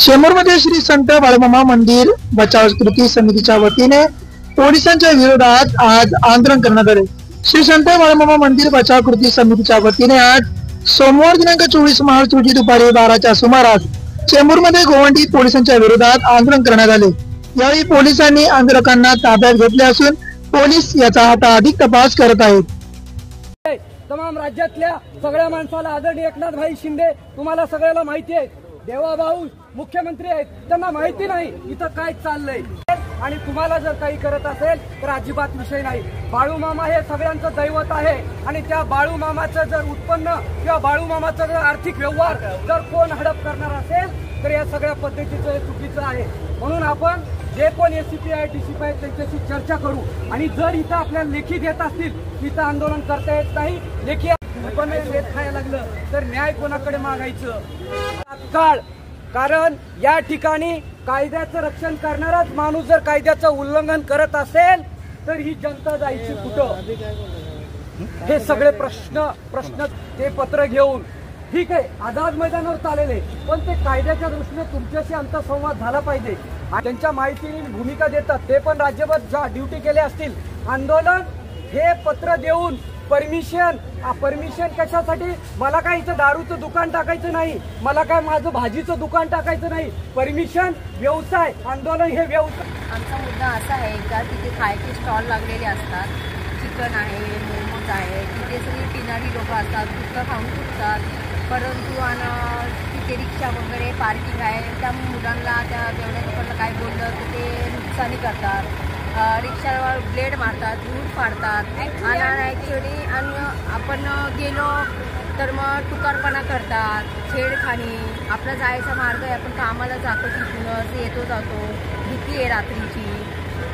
चेंबूरमध्ये श्री संत बाळूमामा मंदिर बचाव कृती समितीच्या वतीने पोलिसांच्या विरोधात आज आंदोलन करण्यात आले। श्री संत बाळूमामा मंदिर बचाव कृती समितीच्या वतीने आज सोमवार दिनांक 24 मार्च रोजी दुपारी 12च्या सुमारास चेंबूरमध्ये गोवंडी पोलिसांच्या विरोधात आंदोलन करण्यात आले। यावेळी पोलिसांनी आंदोलकांना ताब्यात घेतले असून पोलीस याचा आता अधिक तपास करत आहेत। तमाम राज्यातल्या सगळ्या माणसाला आदरणीय एकनाथ भाई शिंदे तुम्हाला सगळ्याला माहिती आहे, देवाभाऊ मुख्यमंत्री आहेत, त्यांना माहिती नाही इथं काय चाललंय आणि तुम्हाला जर काही करत असेल तर अजिबात विषय नाही। बाळूमामा हे सगळ्यांचं दैवत आहे आणि त्या बाळूमामाचं जर उत्पन्न किंवा बाळूमामाचं जर आर्थिक व्यवहार जर कोण हडप करणार असेल तर या सगळ्या पद्धतीचं हे चुकीचं आहे। म्हणून आपण जे कोण एसीपी आहे डीसीपी आहे त्यांच्याशी चर्चा करू आणि जर इथं आपल्याला लेखी देत असतील इथं आंदोलन करता येत नाही, लेखी पण देत खायला लागलं तर न्याय कोणाकडे मागायचं तात्काळ। कारण या ठिकाणी कायद्याचं रक्षण करणाराच माणूस जर कायद्याचं उल्लंघन करत असेल तर ही जनता जायची कुठं? हे सगळे प्रश्न ते पत्र घेऊन ठीक आहे आझाद मैदानावर चालले, पण ते कायद्याच्या दृष्टीने तुमच्याशी आमचा संवाद झाला पाहिजे। त्यांच्या माहितीने भूमिका देतात ते पण राज्यभर ड्युटी केले असतील। आंदोलन हे पत्र देऊन परमिशन कशासाठी? मला काय इथं दारूचं दुकान टाकायचं नाही, मला काय माझं भाजीचं दुकान टाकायचं नाही, परमिशन व्यवसाय, आंदोलन हे व्यवसाय। आमचा मुद्दा असा आहे का तिथे खायचे स्टॉल लागलेले असतात, चिकन आहे, मोमोज आहे, तिथे सगळी पिणारी लोक असतात, गुटखा खाऊन सुटतात, परंतु आणि तिथे रिक्षा वगैरे पार्किंग आहे, त्या मुलांना त्या जेवढ्या लोकांना काय बोललं तर ते नुकसानी करतात, रिक्षावर ब्लेड मारतात, रूट पाडतात आणि ॲक्च्युली आणि आपण गेलो तर मग टुकारपणा करतात, छेडखानी। आपला जायचा मार्ग आहे, आपण कामाला जातो तिथूनच येतो जातो, भीती आहे रात्रीची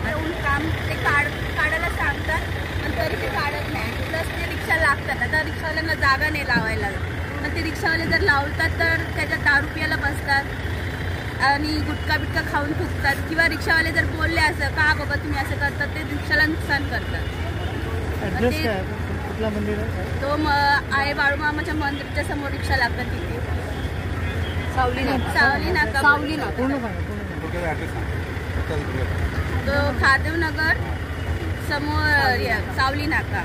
आणि काम ते काढायला सांगतात पण तरी ते काढत नाही। प्लस ते रिक्षा लागतात, आता रिक्षावाल्यांना जागा नाही लावायला, मग ते रिक्षावाले जर लावतात तर त्याच्यात 10 रुपयाला बसतात आणि गुटखा बिटका खाऊन थुकतात किंवा रिक्षावाले जर बोलले असं का बाबा तुम्ही असं करतात ते रिक्षाला नुकसान करतात। तो आहे बाळूमामाच्या मंदिराच्या समोर रिक्षा लागतात तिथे सावली नाका तो खादेव नगर समोर सावली नाका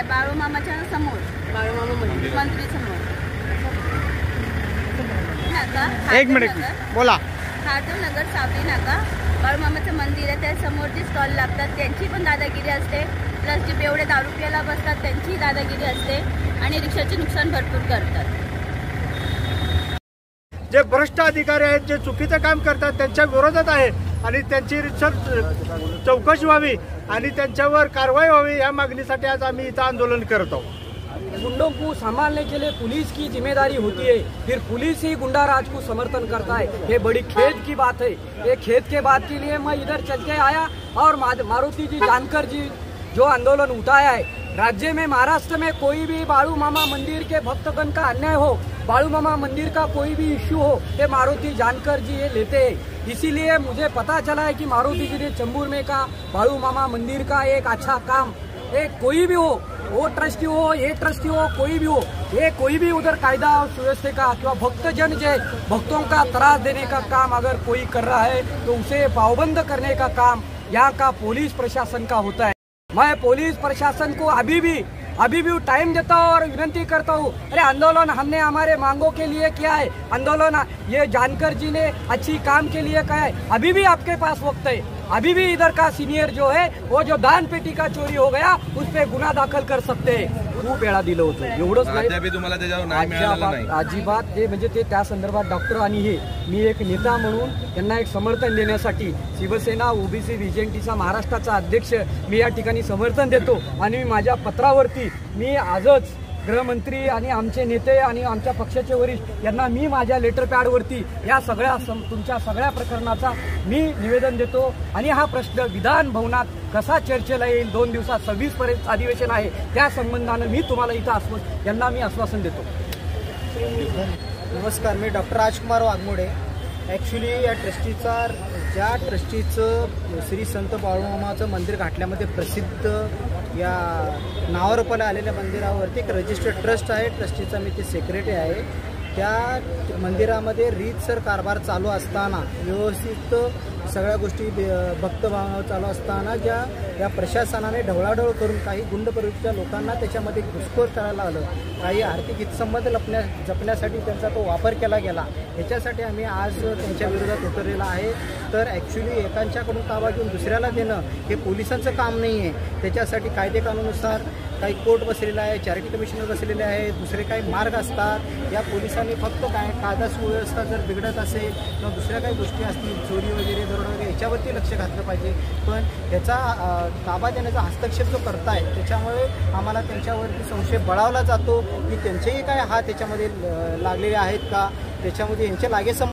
बाळूमामाच्या समोर मंदिर समोर एक मिनिट बोला। खादेव नगर सावली नाका बाळूमामाचं मंदिर आहे, त्या समोर जे स्टॉल लागतात त्यांची पण दादागिरी असते, प्लस जे बेवडे दारू प्यायला बसतात त्यांची दादागिरी असते आणि रिक्षाचे नुकसान भरपूर करतात। जे भ्रष्ट अधिकारी आहेत, जे चुकीचं काम करतात त्यांच्या विरोधात आहे आणि त्यांची चौकशी व्हावी आणि त्यांच्यावर कारवाई व्हावी या मागणीसाठी आज आम्ही इथं आंदोलन करत आहोत। गुंडों को संभालने के लिए पुलिस की जिम्मेदारी होती है, फिर पुलिस ही गुंडा राज को समर्थन करता है, ये बड़ी खेद की बात है। ये खेद के बात के लिए मैं इधर चल के आया और मारुति जी जानकर जी जो आंदोलन उठाया है, राज्य में महाराष्ट्र में कोई भी बाळूमामा मंदिर के भक्तगण का अन्याय हो, बाळूमामा मंदिर का कोई भी इश्यू हो, ये मारुति जानकर जी ये लेते हैं। इसीलिए मुझे पता चला है कि मारुति जी ने चेंबूर में का बाळूमामा मंदिर का एक अच्छा काम, एक कोई भी हो, वो ट्रस्टी हो, ये ट्रस्टी हो, कोई भी हो, ये कोई भी उधर कायदा और सुव्यवस्था का किंवा भक्तजन जो भक्तों का त्रास देने का काम अगर कोई कर रहा है तो उसे पाबंद करने का काम यहाँ का पुलिस प्रशासन का होता है। मैं पुलिस प्रशासन को अभी भी टाइम देता हूँ और विनती करता हूँ, अरे आंदोलन हमने हमारे मांगों के लिए किया है, आंदोलन ये जानकर जी ने अच्छी काम के लिए कहा है, अभी भी आपके पास वक्त है, अभी भी इधर का सीनियर जो है वो जो दान पेटी का चोरी हो गया उस पर गुन्हा दाखल कर सकते हैं। खूप वेळा दिलं होतं, एवढंच नाही अजिबात ते म्हणजे ते त्या संदर्भात डॉक्टर आणि हे मी एक नेता म्हणून त्यांना एक समर्थन देण्यासाठी शिवसेना ओबीसी व्हीजेंटीचा महाराष्ट्राचा अध्यक्ष मी या ठिकाणी समर्थन देतो आणि मी माझ्या पत्रावरती मी आजच गृहमंत्री आणि आमचे नेते आणि आमच्या पक्षाचे वरिष्ठ यांना मी माझ्या लेटर पॅडवरती या सगळ्या तुमच्या सगळ्या प्रकरणाचा मी निवेदन देतो आणि हा प्रश्न विधान भवनात कसा चर्चेला येईल 2 दिवसात 26 पर्यंत अधिवेशन आहे त्या संबंधानं मी तुम्हाला इथं यांना मी आश्वासन देतो। नमस्कार, मी डॉक्टर राजकुमार वाघमोडे। ॲक्च्युली या ज्या ट्रस्टीचं श्री संत बाळूमामाचं मंदिर घाटल्यामध्ये प्रसिद्ध या नावारूपाला आलेल्या मंदिरावरती एक रजिस्टर्ड ट्रस्ट आहे, ट्रस्टीचा मी ते सेक्रेटरी आहे। त्या मंदिरामध्ये रीतसर कारभार चालू असताना, व्यवस्थित सगळ्या गोष्टी भक्तभावना चालू असताना या प्रशासनाने ढवळाढवळ करून काही गुंड प्रवृत्तीच्या लोकांना त्याच्यामध्ये घुसखोर करायला आलं, काही आर्थिक हितसंबंध जपण्यासाठी त्यांचा तो वापर केला गेला. याच्यासाठी आम्ही आज त्यांच्या विरोधात उतरलेला आहे. तर ॲक्च्युली एकांच्याकडून ताबा घेऊन दुसऱ्याला देणं हे पोलिसांचं काम नाही आहे. त्याच्यासाठी कायदे कानूनुसार काही कोर्ट बसलेला आहे, चॅरिटी कमिशनर बसलेले आहे, दुसरे काही मार्ग असतात. या पोलिसांनी फक्त काय कायदा सुव्यवस्था जर बिघडत असेल किंवा दुसऱ्या काही गोष्टी असतील, चोरी वगैरे दरोडा वगैरे, याच्यावरती लक्ष घातलं पाहिजे. पण याचा ताबा देण्याचा हस्तक्षेप जो करताय त्याच्यामुळे आम्हाला त्यांच्यावरती संशय बळावला जातो की त्यांचेही काय हात त्याच्यामध्ये लागलेले आहेत का, त्याच्यामध्ये यांचे लागेसंबंध